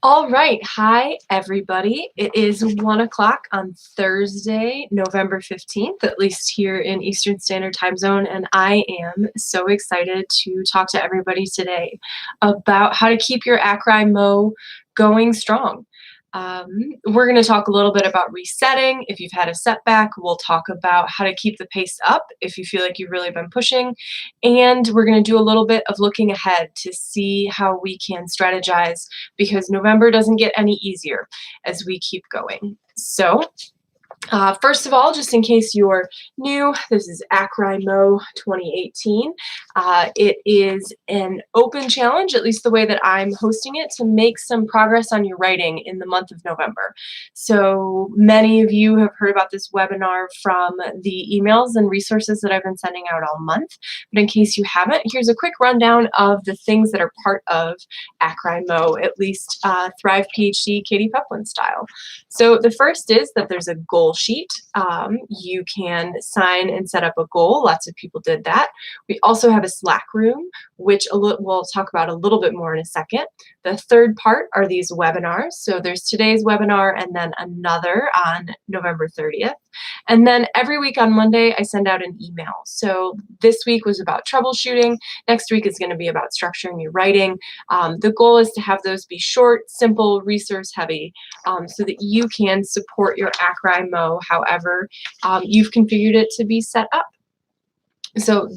All right. Hi, everybody. It is 1 o'clock on Thursday, November 15th, at least here in Eastern Standard Time Zone. And I am so excited to talk to everybody today about how to keep your ACRI-MO going strong. We're going to talk a little bit about resetting. If you've had a setback, we'll talk about how to keep the pace up if you feel like you've really been pushing. And we're going to do a little bit of looking ahead to see how we can strategize because November doesn't get any easier as we keep going. So first of all, just in case you're new, this is ACRI-MO 2018. It is an open challenge, at least the way that I'm hosting it, to make some progress on your writing in the month of November. So many of you have heard about this webinar from the emails and resources that I've been sending out all month. But in case you haven't, here's a quick rundown of the things that are part of ACRI-MO, at least Thrive PhD Katie Peplin style. So the first is that there's a goal sheet. You can sign and set up a goal. Lots of people did that. We also have a Slack room, which we'll talk about a little bit more in a second. The third part are these webinars. So there's today's webinar and then another on November 30th. And then every week on Monday, I send out an email. So this week was about troubleshooting. Next week is going to be about structuring your writing. The goal is to have those be short, simple, resource heavy, so that you can support your ACRI-MO however you've configured it to be set up. So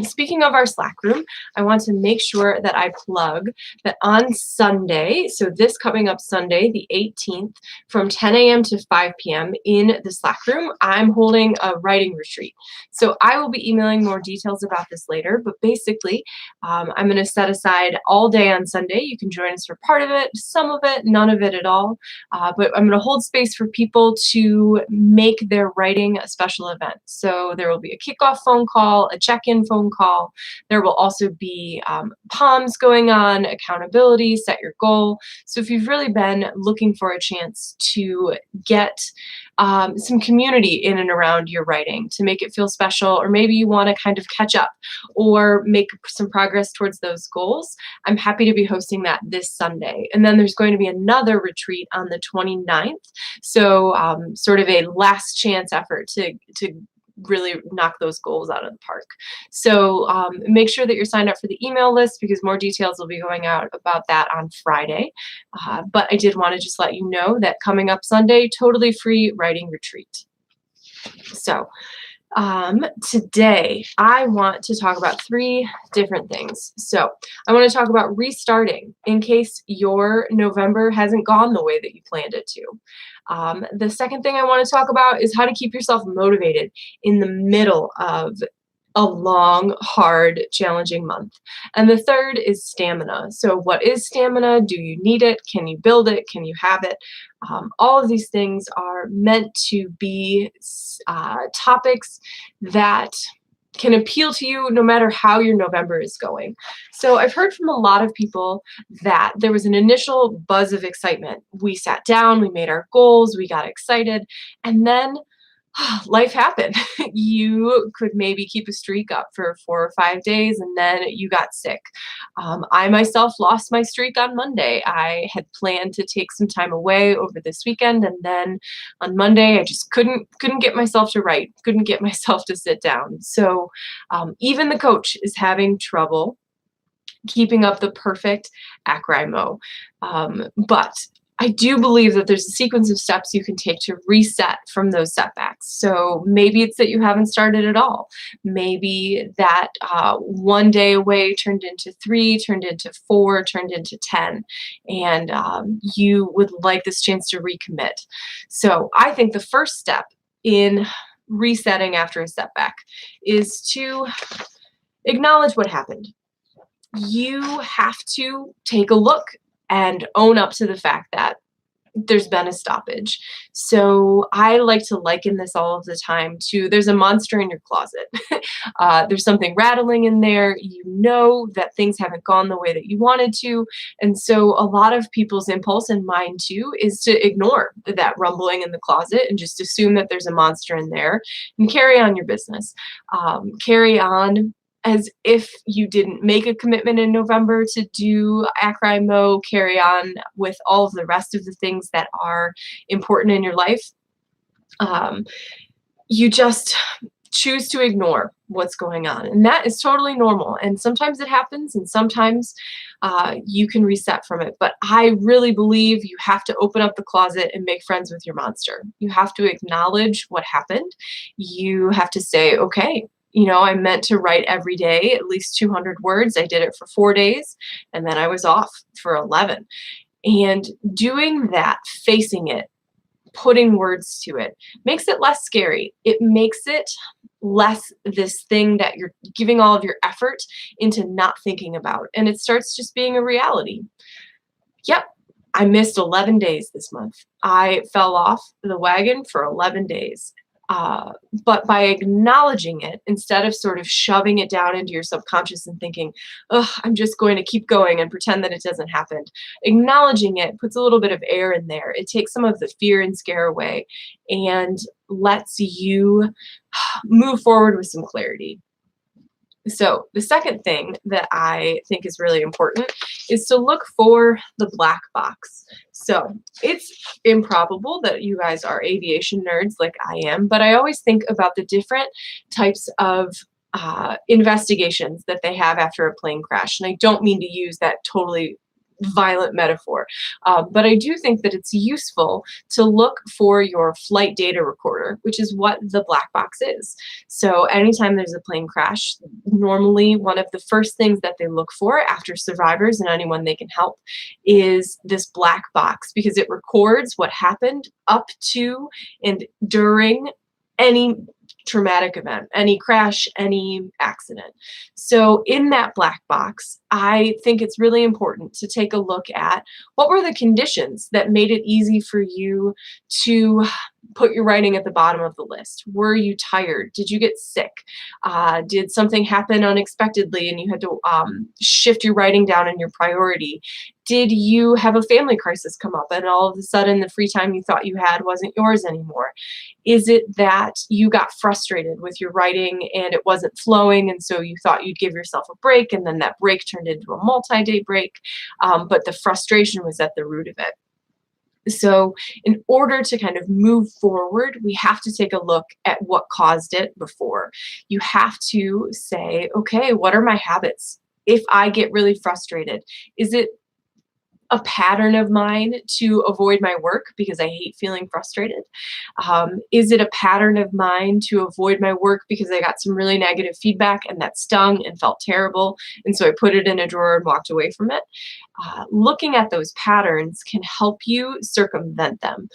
speaking of our Slack room, I want to make sure that I plug that on Sunday, so this coming up Sunday, the 18th, from 10 a.m. to 5 p.m. in the Slack room, I'm holding a writing retreat. So I will be emailing more details about this later, but basically I'm going to set aside all day on Sunday. You can join us for part of it, some of it, none of it at all, but I'm going to hold space for people to make their writing a special event. So there will be a kickoff phone call, a check-in phone call. There will also be POMs going on, accountability, set your goal. So if you've really been looking for a chance to get some community in and around your writing to make it feel special, or maybe you want to kind of catch up or make some progress towards those goals, I'm happy to be hosting that this Sunday. And then there's going to be another retreat on the 29th. So sort of a last chance effort to really knock those goals out of the park. So make sure that you're signed up for the email list because more details will be going out about that on Friday. But I did want to just let you know that coming up Sunday, totally free writing retreat. So today I want to talk about 3 different things. So I want to talk about restarting in case your November hasn't gone the way that you planned it to. The second thing I want to talk about is how to keep yourself motivated in the middle of a long, hard, challenging month. And the third is stamina. So what is stamina? Do you need it? Can you build it? Can you have it? All of these things are meant to be topics that can appeal to you no matter how your November is going. So I've heard from a lot of people that there was an initial buzz of excitement. We sat down, we made our goals, we got excited, and then life happened. You could maybe keep a streak up for 4 or 5 days and then you got sick. I myself lost my streak on Monday. I had planned to take some time away over this weekend, and then on Monday I just couldn't get myself to write, couldn't get myself to sit down. So even the coach is having trouble keeping up the perfect ACRI-MO. But I do believe that there's a sequence of steps you can take to reset from those setbacks. So maybe it's that you haven't started at all. Maybe that 1 day away turned into 3, turned into 4, turned into 10, and you would like this chance to recommit. So I think the first step in resetting after a setback is to acknowledge what happened. You have to take a look and own up to the fact that there's been a stoppage. So I like to liken this all of the time to there's a monster in your closet. There's something rattling in there. You know that things haven't gone the way that you wanted to. And so a lot of people's impulse, and mine too, is to ignore that rumbling in the closet and just assume that there's a monster in there and carry on your business. Carry on as if you didn't make a commitment in November to do ACRIMO, carry on with all of the rest of the things that are important in your life. Um, you just choose to ignore what's going on. And that is totally normal. And sometimes it happens, and sometimes you can reset from it. But I really believe you have to open up the closet and make friends with your monster. You have to acknowledge what happened. You have to say, okay, I meant to write every day at least 200 words. I did it for 4 days, and then I was off for 11. And doing that, facing it, putting words to it makes it less scary. It makes it less this thing that you're giving all of your effort into not thinking about. And it starts just being a reality. Yep, I missed 11 days this month. I fell off the wagon for 11 days. But by acknowledging it, instead of sort of shoving it down into your subconscious and thinking, oh, I'm just going to keep going and pretend that it doesn't happen, acknowledging it puts a little bit of air in there. It takes some of the fear and scare away and lets you move forward with some clarity. So the second thing that I think is really important is to look for the black box. So it's improbable that you guys are aviation nerds like I am, but I always think about the different types of investigations that they have after a plane crash. And I don't mean to use that totally violent metaphor, but I do think that it's useful to look for your flight data recorder, which is what the black box is. So anytime there's a plane crash, normally one of the first things that they look for after survivors and anyone they can help is this black box, because it records what happened up to and during any traumatic event, any crash, any accident. So in that black box, I think it's really important to take a look at what were the conditions that made it easy for you to put your writing at the bottom of the list. Were you tired? Did you get sick? Did something happen unexpectedly and you had to shift your writing down in your priority? Did you have a family crisis come up and all of a sudden the free time you thought you had wasn't yours anymore? Is it that you got frustrated with your writing and it wasn't flowing, and so you thought you'd give yourself a break, and then that break turned into a multi-day break, but the frustration was at the root of it? So in order to kind of move forward, we have to take a look at what caused it before. You have to say, okay, what are my habits? If I get really frustrated, is it a pattern of mine to avoid my work because I hate feeling frustrated? Is it a pattern of mine to avoid my work because I got some really negative feedback and that stung and felt terrible, and so I put it in a drawer and walked away from it? Looking at those patterns can help you circumvent them.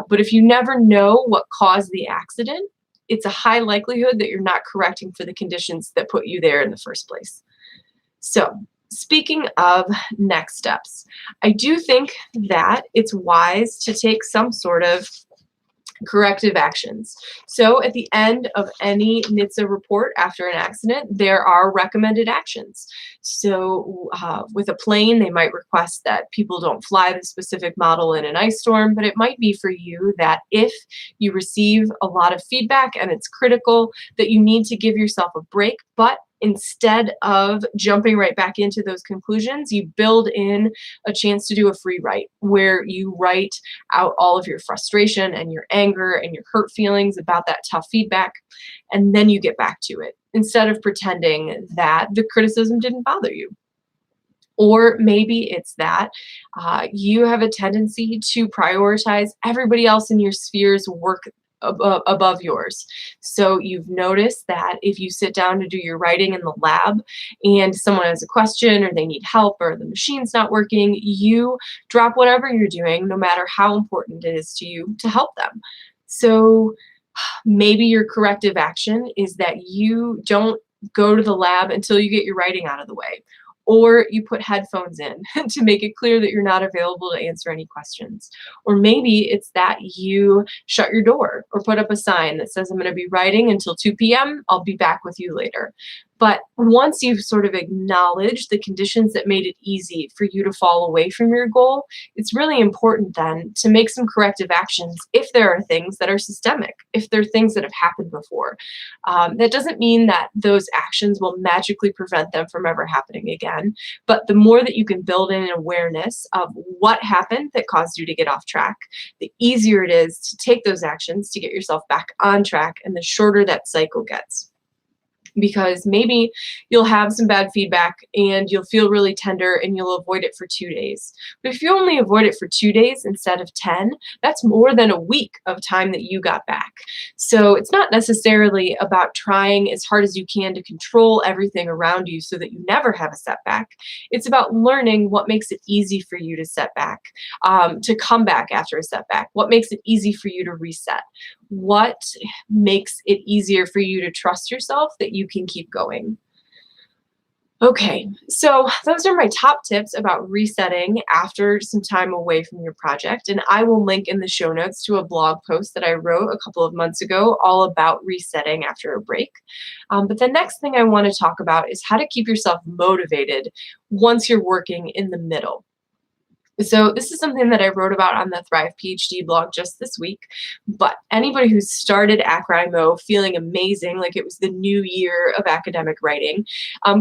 But if you never know what caused the accident, it's a high likelihood that you're not correcting for the conditions that put you there in the first place. So, speaking of next steps, I do think that it's wise to take some sort of corrective actions. So at the end of any NHTSA report after an accident, there are recommended actions. So with a plane, they might request that people don't fly the specific model in an ice storm, but it might be for you that if you receive a lot of feedback and it's critical, that you need to give yourself a break, but instead of jumping right back into those conclusions, you build in a chance to do a free write where you write out all of your frustration and your anger and your hurt feelings about that tough feedback, and then you get back to it instead of pretending that the criticism didn't bother you. Or maybe it's that you have a tendency to prioritize everybody else in your sphere's work above yours. So you've noticed that if you sit down to do your writing in the lab and someone has a question or they need help or the machine's not working, you drop whatever you're doing, no matter how important it is to you, to help them. So maybe your corrective action is that you don't go to the lab until you get your writing out of the way, or you put headphones in to make it clear that you're not available to answer any questions. Or maybe it's that you shut your door or put up a sign that says, I'm going to be writing until 2 p.m. I'll be back with you later. But once you've sort of acknowledged the conditions that made it easy for you to fall away from your goal, it's really important then to make some corrective actions if there are things that are systemic, if there are things that have happened before. That doesn't mean that those actions will magically prevent them from ever happening again, but the more that you can build in an awareness of what happened that caused you to get off track, the easier it is to take those actions to get yourself back on track, and the shorter that cycle gets. Because maybe you'll have some bad feedback and you'll feel really tender and you'll avoid it for 2 days. But if you only avoid it for 2 days instead of 10, that's more than a week of time that you got back. So it's not necessarily about trying as hard as you can to control everything around you so that you never have a setback. It's about learning what makes it easy for you to set back, to come back after a setback, what makes it easy for you to reset, what makes it easier for you to trust yourself that you can keep going. Okay, so those are my top tips about resetting after some time away from your project. And I will link in the show notes to a blog post that I wrote a couple of months ago all about resetting after a break. But the next thing I want to talk about is how to keep yourself motivated once you're working in the middle. So this is something that I wrote about on the Thrive PhD blog just this week. But anybody who's started AcRIMO feeling amazing, like it was the new year of academic writing,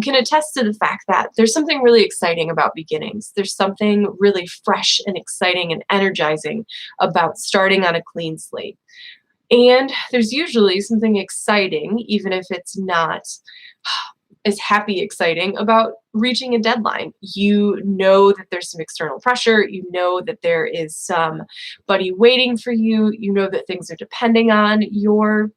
can attest to the fact that there's something really exciting about beginnings. There's something really fresh and exciting and energizing about starting on a clean slate. And there's usually something exciting, even if it's not is happy exciting about reaching a deadline. You know that there's some external pressure. You know that there is somebody waiting for you. You know that things are depending on your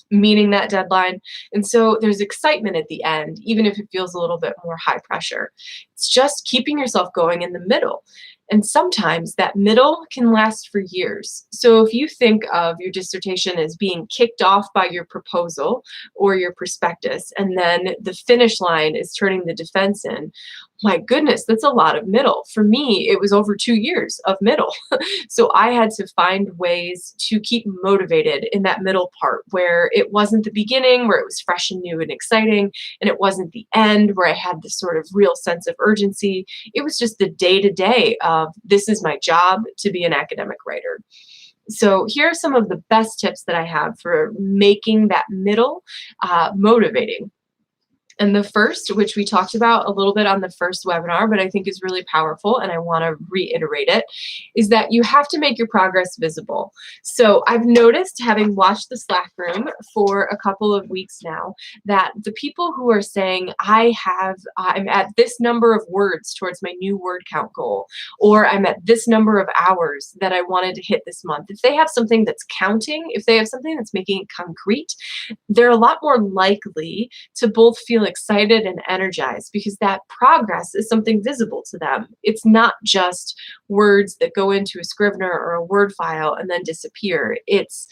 meeting that deadline. And so there's excitement at the end, even if it feels a little bit more high pressure. It's just keeping yourself going in the middle. And sometimes that middle can last for years. So if you think of your dissertation as being kicked off by your proposal or your prospectus, and then the finish line is turning the defense in, my goodness, that's a lot of middle. For me, it was over 2 years of middle. So I had to find ways to keep motivated in that middle part where it wasn't the beginning, where it was fresh and new and exciting, and it wasn't the end where I had this sort of real sense of urgency. It was just the day-to-day of this is my job to be an academic writer. So here are some of the best tips that I have for making that middle motivating. And the first, which we talked about a little bit on the first webinar, but I think is really powerful, and I want to reiterate it, is that you have to make your progress visible. So I've noticed, having watched the Slack room for a couple of weeks now, that the people who are saying, I'm at this number of words towards my new word count goal, or I'm at this number of hours that I wanted to hit this month, if they have something that's counting, if they have something that's making it concrete, they're a lot more likely to both feel excited and energized because that progress is something visible to them. It's not just words that go into a Scrivener or a Word file and then disappear. It's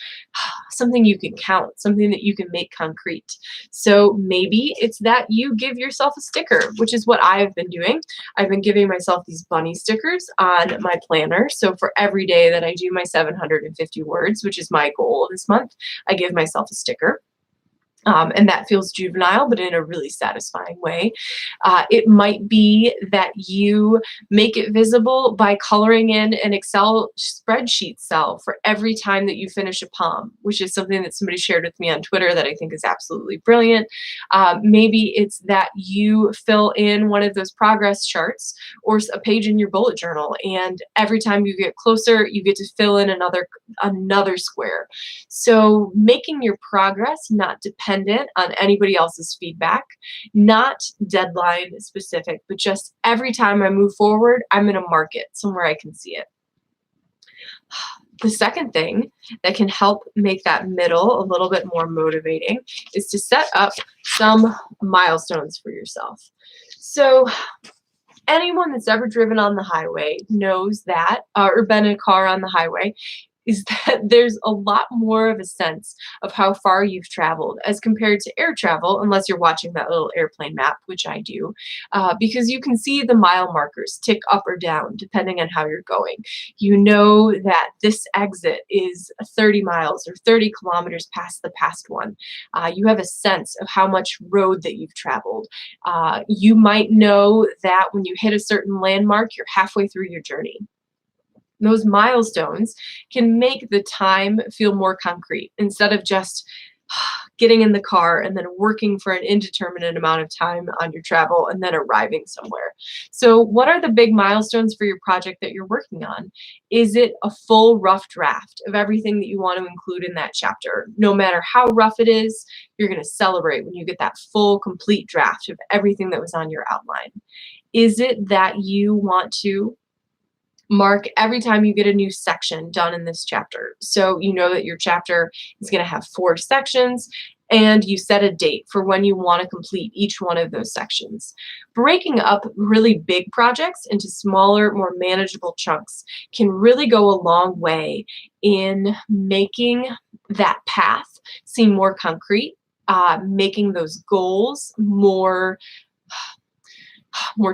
something you can count, something that you can make concrete. So maybe it's that you give yourself a sticker, which is what I've been doing. I've been giving myself these bunny stickers on my planner. So for every day that I do my 750 words, which is my goal this month, I give myself a sticker. And that feels juvenile, but in a really satisfying way. It might be that you make it visible by coloring in an Excel spreadsheet cell for every time that you finish a poem, which is something that somebody shared with me on Twitter that I think is absolutely brilliant. Maybe it's that you fill in one of those progress charts or a page in your bullet journal, and every time you get closer, you get to fill in another square. So making your progress not dependent on anybody else's feedback, not deadline specific, but just every time I move forward, I'm going to mark it somewhere I can see it. The second thing that can help make that middle a little bit more motivating is to set up some milestones for yourself. So anyone that's ever driven on the highway knows that, or been in a car on the highway, is that there's a lot more of a sense of how far you've traveled as compared to air travel, unless you're watching that little airplane map, which I do, because you can see the mile markers tick up or down depending on how you're going. You know that this exit is 30 miles or 30 kilometers past the past one. You have a sense of how much road that you've traveled. You might know that when you hit a certain landmark, you're halfway through your journey. Those milestones can make the time feel more concrete instead of just getting in the car and then working for an indeterminate amount of time on your travel and then arriving somewhere. So, what are the big milestones for your project that you're working on? Is it a full rough draft of everything that you want to include in that chapter? No matter how rough it is, you're going to celebrate when you get that full, complete draft of everything that was on your outline. Is it that you want to mark every time you get a new section done in this chapter? So you know that your chapter is going to have 4 sections and you set a date for when you want to complete each one of those sections. Breaking up really big projects into smaller, more manageable chunks can really go a long way in making that path seem more concrete, making those goals more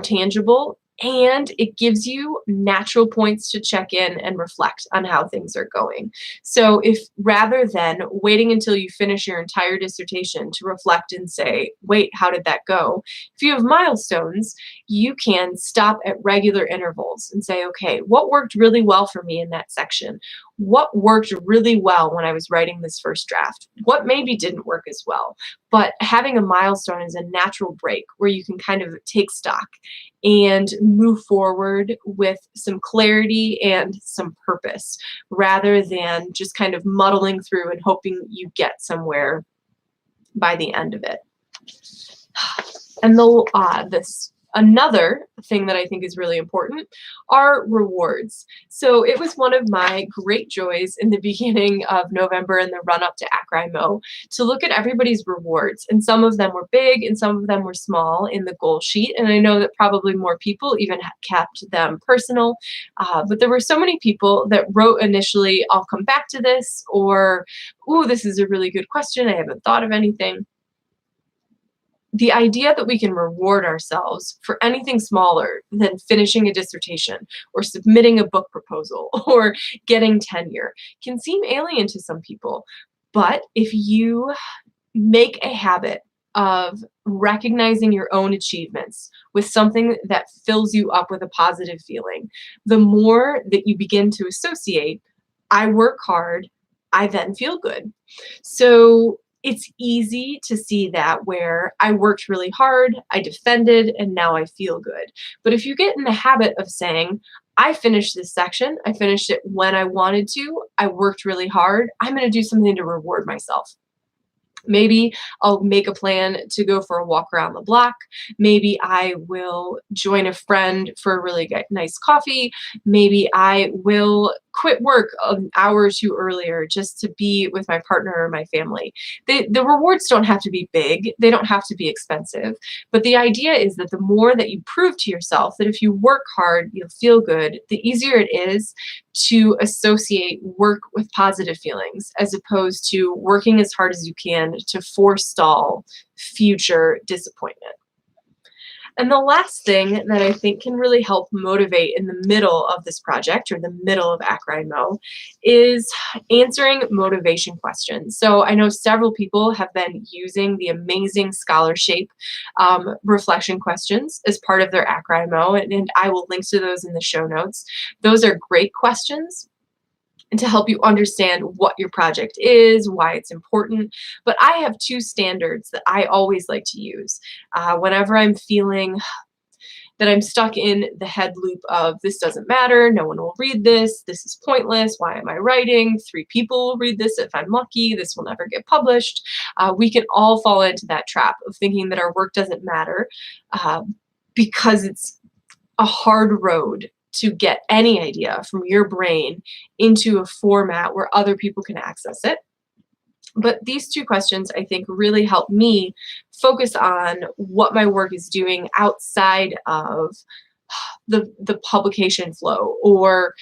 tangible, and it gives you natural points to check in and reflect on how things are going. So if rather than waiting until you finish your entire dissertation to reflect and say, wait, how did that go? If you have milestones, you can stop at regular intervals and say, okay, what worked really well for me in that section? What worked really well when I was writing this first draft? What maybe didn't work as well? But having a milestone is a natural break where you can kind of take stock and move forward with some clarity and some purpose rather than just kind of muddling through and hoping you get somewhere by the end of it. And another thing that I think is really important are rewards. So it was one of my great joys in the beginning of November and the run up to AcRIMO to look at everybody's rewards. And some of them were big and some of them were small in the goal sheet. And I know that probably more people even kept them personal. But there were so many people that wrote initially, I'll come back to this, or, ooh, this is a really good question. I haven't thought of anything. The idea that we can reward ourselves for anything smaller than finishing a dissertation or submitting a book proposal or getting tenure can seem alien to some people. But if you make a habit of recognizing your own achievements with something that fills you up with a positive feeling, the more that you begin to associate, I work hard, I then feel good. So it's easy to see that where I worked really hard, I defended, and now I feel good. But if you get in the habit of saying, I finished this section, I finished it when I wanted to, I worked really hard, I'm going to do something to reward myself. Maybe I'll make a plan to go for a walk around the block. Maybe I will join a friend for a really nice coffee. Maybe I will quit work an hour or two earlier just to be with my partner or my family. The rewards don't have to be big. They don't have to be expensive. But the idea is that the more that you prove to yourself that if you work hard, you'll feel good, the easier it is to associate work with positive feelings as opposed to working as hard as you can to forestall future disappointment. And the last thing that I think can really help motivate in the middle of this project or the middle of AcRIMO is answering motivation questions. So I know several people have been using the amazing scholarship reflection questions as part of their AcRIMO, and I will link to those in the show notes. Those are great questions and to help you understand what your project is, why it's important. But I have 2 standards that I always like to use whenever I'm feeling that I'm stuck in the head loop of this doesn't matter, no one will read this is pointless, why am I writing? 3 people will read this if I'm lucky, this will never get published. We can all fall into that trap of thinking that our work doesn't matter because it's a hard road to get any idea from your brain into a format where other people can access it. But these 2 questions, I think, really help me focus on what my work is doing outside of the publication flow or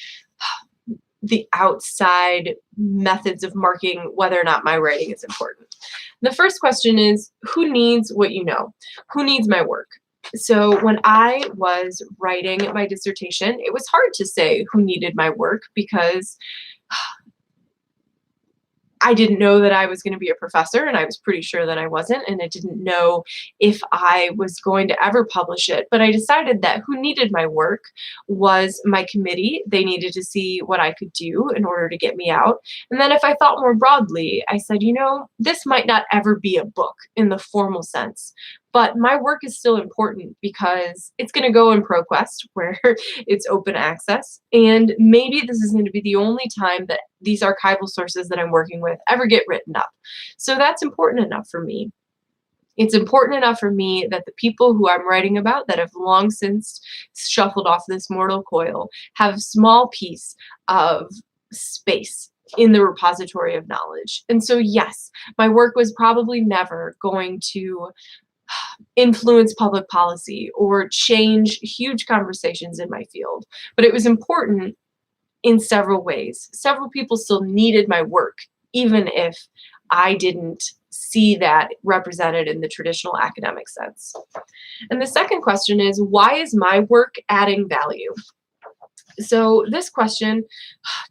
the outside methods of marking whether or not my writing is important. The first question is, who needs what you know? Who needs my work? So when I was writing my dissertation, it was hard to say who needed my work because I didn't know that I was going to be a professor, and I was pretty sure that I wasn't, and I didn't know if I was going to ever publish it. But I decided that who needed my work was my committee. They needed to see what I could do in order to get me out. And then if I thought more broadly, I said, this might not ever be a book in the formal sense, but my work is still important because it's going to go in ProQuest where it's open access. And maybe this is going to be the only time that these archival sources that I'm working with ever get written up. So that's important enough for me. It's important enough for me that the people who I'm writing about that have long since shuffled off this mortal coil have a small piece of space in the repository of knowledge. And so, yes, my work was probably never going to influence public policy or change huge conversations in my field, but it was important in several ways. Several people still needed my work, even if I didn't see that represented in the traditional academic sense. And the second question is, why is my work adding value? So this question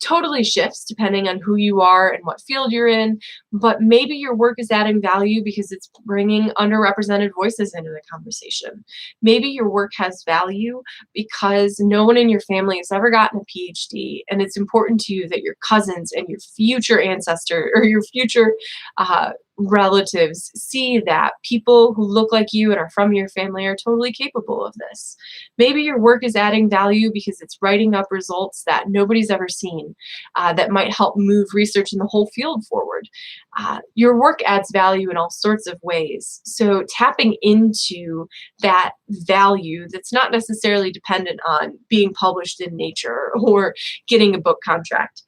totally shifts depending on who you are and what field you're in, but maybe your work is adding value because it's bringing underrepresented voices into the conversation. Maybe your work has value because no one in your family has ever gotten a PhD, and it's important to you that your cousins and your future ancestor or your future relatives see that people who look like you and are from your family are totally capable of this. Maybe your work is adding value because it's writing up results that nobody's ever seen that might help move research in the whole field forward. Your work adds value in all sorts of ways. So tapping into that value that's not necessarily dependent on being published in Nature or getting a book contract,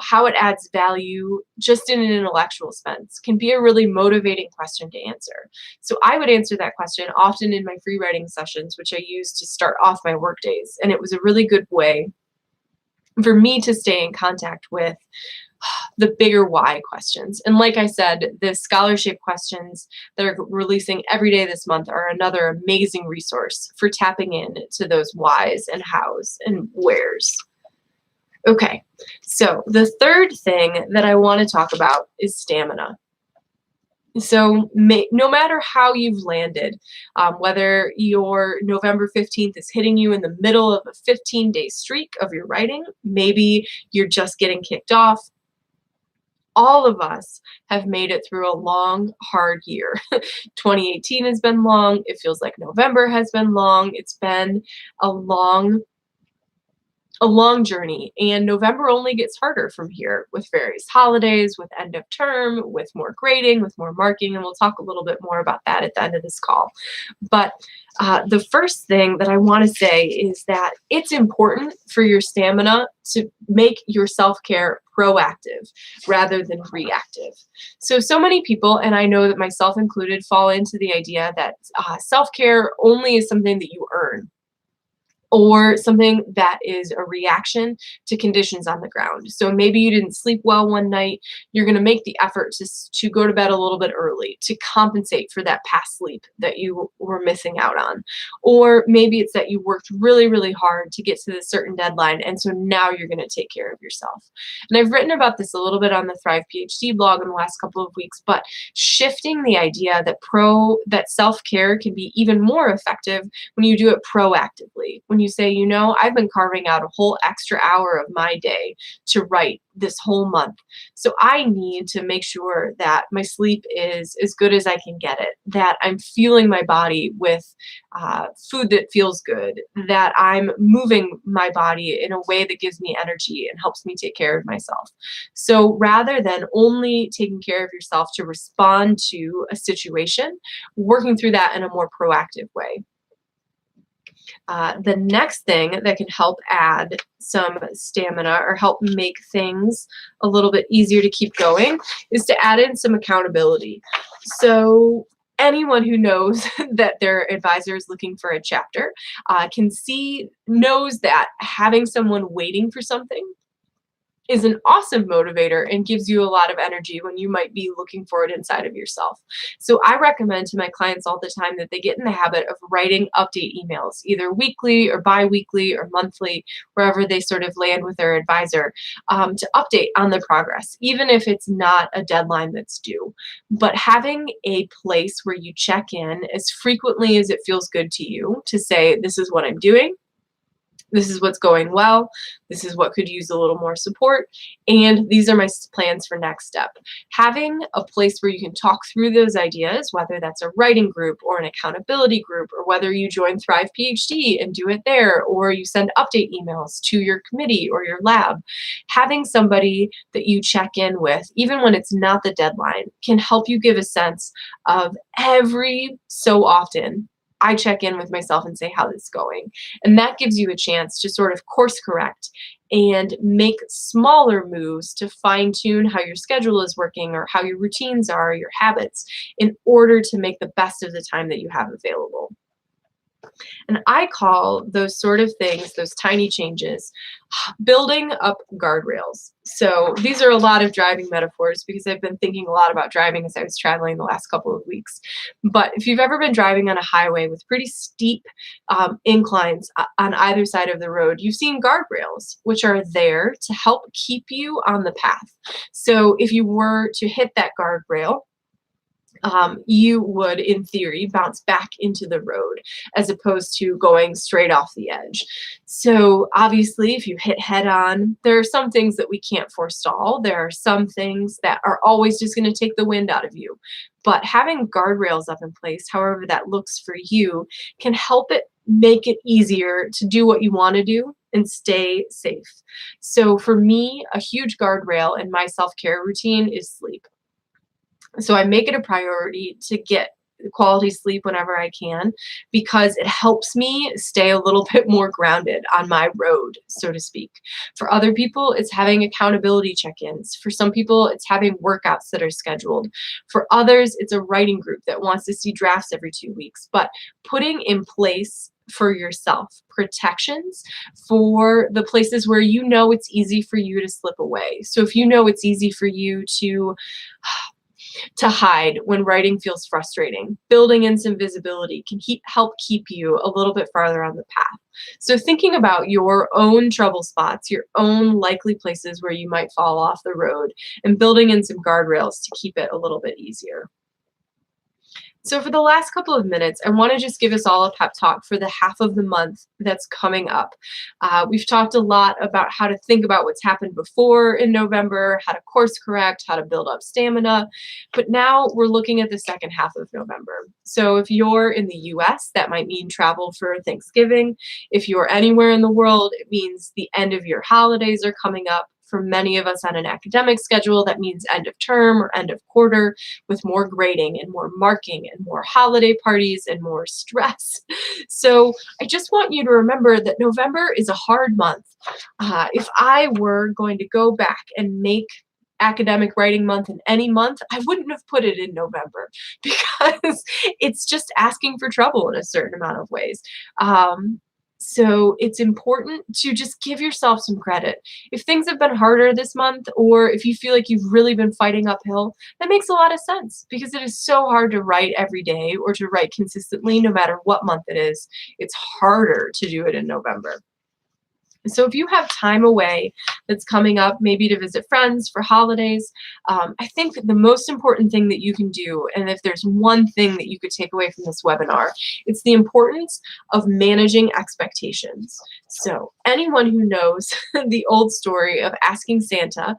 how it adds value just in an intellectual sense can be a really motivating question to answer. So I would answer that question often in my free writing sessions, which I use to start off my work days. And it was a really good way for me to stay in contact with the bigger why questions. And like I said, the scholarship questions that are releasing every day this month are another amazing resource for tapping in to those whys and hows and wheres. Okay, so the third thing that I want to talk about is stamina. So no matter how you've landed, whether your November 15th is hitting you in the middle of a 15-day streak of your writing, maybe you're just getting kicked off, all of us have made it through a long, hard year. 2018 has been long. It feels like November has been long. It's been a long journey, and November only gets harder from here with various holidays, with end of term, with more grading, with more marking, and we'll talk a little bit more about that at the end of this call. But the first thing that I want to say is that it's important for your stamina to make your self-care proactive rather than reactive. So many people, and I know that myself included, fall into the idea that self-care only is something that you earn, or something that is a reaction to conditions on the ground. So maybe you didn't sleep well one night, you're going to make the effort to go to bed a little bit early to compensate for that past sleep that you were missing out on. Or maybe it's that you worked really, really hard to get to this certain deadline, and so now you're going to take care of yourself. And I've written about this a little bit on the Thrive PhD blog in the last couple of weeks, but shifting the idea that self-care can be even more effective when you do it proactively. When you say, I've been carving out a whole extra hour of my day to write this whole month. So I need to make sure that my sleep is as good as I can get it, that I'm fueling my body with food that feels good, that I'm moving my body in a way that gives me energy and helps me take care of myself. So rather than only taking care of yourself to respond to a situation, working through that in a more proactive way. The next thing that can help add some stamina or help make things a little bit easier to keep going is to add in some accountability. So anyone who knows that their advisor is looking for a chapter knows that having someone waiting for something is an awesome motivator and gives you a lot of energy when you might be looking for it inside of yourself. So I recommend to my clients all the time that they get in the habit of writing update emails, either weekly or bi-weekly or monthly, wherever they sort of land with their advisor, to update on the progress, even if it's not a deadline that's due. But having a place where you check in as frequently as it feels good to you to say, this is what I'm doing, this is what's going well, this is what could use a little more support, and these are my plans for next step. Having a place where you can talk through those ideas, whether that's a writing group or an accountability group, or whether you join Thrive PhD and do it there, or you send update emails to your committee or your lab, having somebody that you check in with, even when it's not the deadline, can help you give a sense of every so often I check in with myself and say how it's going. And that gives you a chance to sort of course correct and make smaller moves to fine tune how your schedule is working or how your routines are, your habits, in order to make the best of the time that you have available. And I call those sort of things, those tiny changes, building up guardrails. So these are a lot of driving metaphors because I've been thinking a lot about driving as I was traveling the last couple of weeks. But if you've ever been driving on a highway with pretty steep inclines on either side of the road, you've seen guardrails, which are there to help keep you on the path. So if you were to hit that guardrail, you would, in theory, bounce back into the road as opposed to going straight off the edge. So obviously, if you hit head on, there are some things that we can't forestall. There are some things that are always just going to take the wind out of you. But having guardrails up in place, however that looks for you, can help it make it easier to do what you want to do and stay safe. So for me, a huge guardrail in my self-care routine is sleep. So I make it a priority to get quality sleep whenever I can because it helps me stay a little bit more grounded on my road, so to speak. For other people, it's having accountability check-ins. For some people, it's having workouts that are scheduled. For others, it's a writing group that wants to see drafts every 2 weeks. But putting in place for yourself protections for the places where you know it's easy for you to slip away. So if you know it's easy for you to hide when writing feels frustrating, building in some visibility can help keep you a little bit farther on the path. So thinking about your own trouble spots, your own likely places where you might fall off the road, and building in some guardrails to keep it a little bit easier. So for the last couple of minutes, I want to just give us all a pep talk for the half of the month that's coming up. We've talked a lot about how to think about what's happened before in November, how to course correct, how to build up stamina, but now we're looking at the second half of November. So if you're in the US, that might mean travel for Thanksgiving. If you're anywhere in the world, it means the end of year holidays are coming up. For many of us on an academic schedule, that means end of term or end of quarter with more grading and more marking and more holiday parties and more stress. So I just want you to remember that November is a hard month. If I were going to go back and make academic writing month in any month, I wouldn't have put it in November because it's just asking for trouble in a certain amount of ways. So it's important to just give yourself some credit. If things have been harder this month, or if you feel like you've really been fighting uphill, that makes a lot of sense because it is so hard to write every day or to write consistently, no matter what month it is. It's harder to do it in November. So if you have time away that's coming up, maybe to visit friends for holidays, I think the most important thing that you can do, and if there's one thing that you could take away from this webinar, it's the importance of managing expectations. So anyone who knows the old story of asking Santa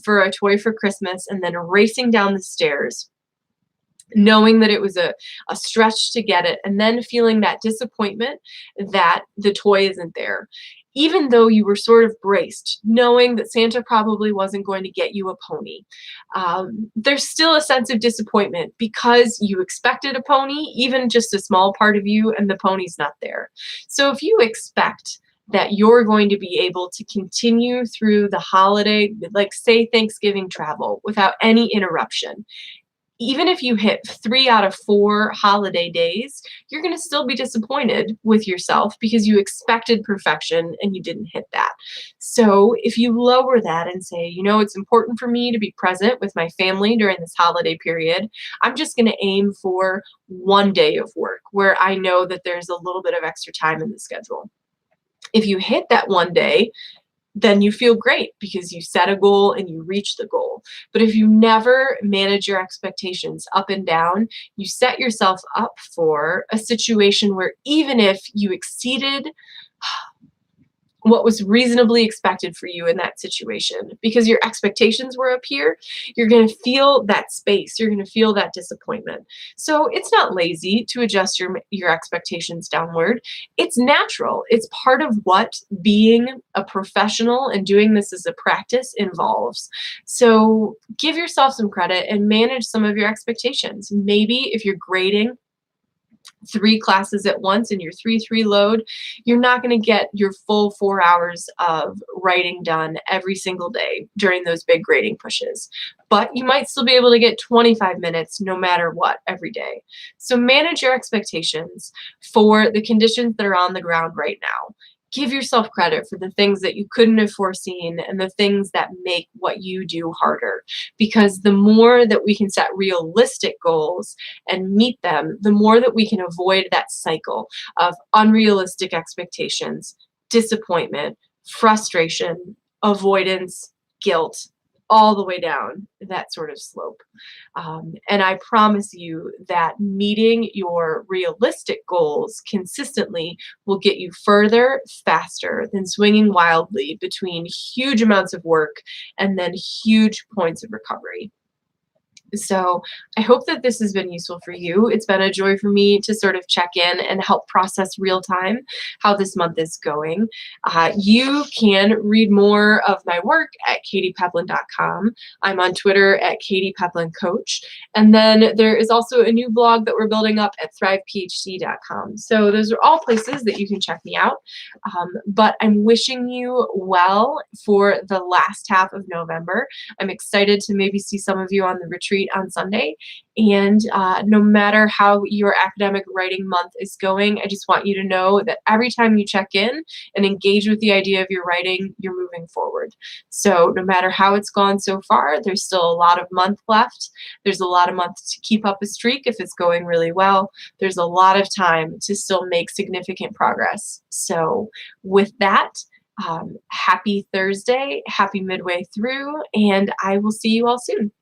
for a toy for Christmas and then racing down the stairs, knowing that it was a stretch to get it, and then feeling that disappointment that the toy isn't there. Even though you were sort of braced, knowing that Santa probably wasn't going to get you a pony, there's still a sense of disappointment because you expected a pony, even just a small part of you, and the pony's not there. So if you expect that you're going to be able to continue through the holiday, like say Thanksgiving travel, without any interruption, even if you hit 3 out of 4 holiday days, you're gonna still be disappointed with yourself because you expected perfection and you didn't hit that. So if you lower that and say, it's important for me to be present with my family during this holiday period, I'm just gonna aim for 1 day of work where I know that there's a little bit of extra time in the schedule. If you hit that 1 day, then you feel great because you set a goal and you reach the goal. But if you never manage your expectations up and down, you set yourself up for a situation where even if you exceeded what was reasonably expected for you in that situation, because your expectations were up here, you're going to feel that space, you're going to feel that disappointment. So it's not lazy to adjust your expectations downward. It's natural. It's part of what being a professional and doing this as a practice involves. So give yourself some credit and manage some of your expectations. Maybe if you're grading 3 classes at once in your 3-3 load, you're not going to get your full 4 hours of writing done every single day during those big grading pushes. But you might still be able to get 25 minutes no matter what every day. So manage your expectations for the conditions that are on the ground right now. Give yourself credit for the things that you couldn't have foreseen and the things that make what you do harder. Because the more that we can set realistic goals and meet them, the more that we can avoid that cycle of unrealistic expectations, disappointment, frustration, avoidance, guilt, all the way down that sort of slope. And I promise you that meeting your realistic goals consistently will get you further faster than swinging wildly between huge amounts of work and then huge points of recovery. So I hope that this has been useful for you. It's been a joy for me to sort of check in and help process real time how this month is going. You can read more of my work at katiepeplin.com. I'm on Twitter at katiepeplin.coach. And then there is also a new blog that we're building up at thrivephd.com. So those are all places that you can check me out. But I'm wishing you well for the last half of November. I'm excited to maybe see some of you on the retreat on Sunday. And no matter how your academic writing month is going, I just want you to know that every time you check in and engage with the idea of your writing, you're moving forward. So no matter how it's gone so far, there's still a lot of month left. There's a lot of months to keep up a streak if it's going really well. There's a lot of time to still make significant progress. So with that, happy Thursday, happy midway through, and I will see you all soon.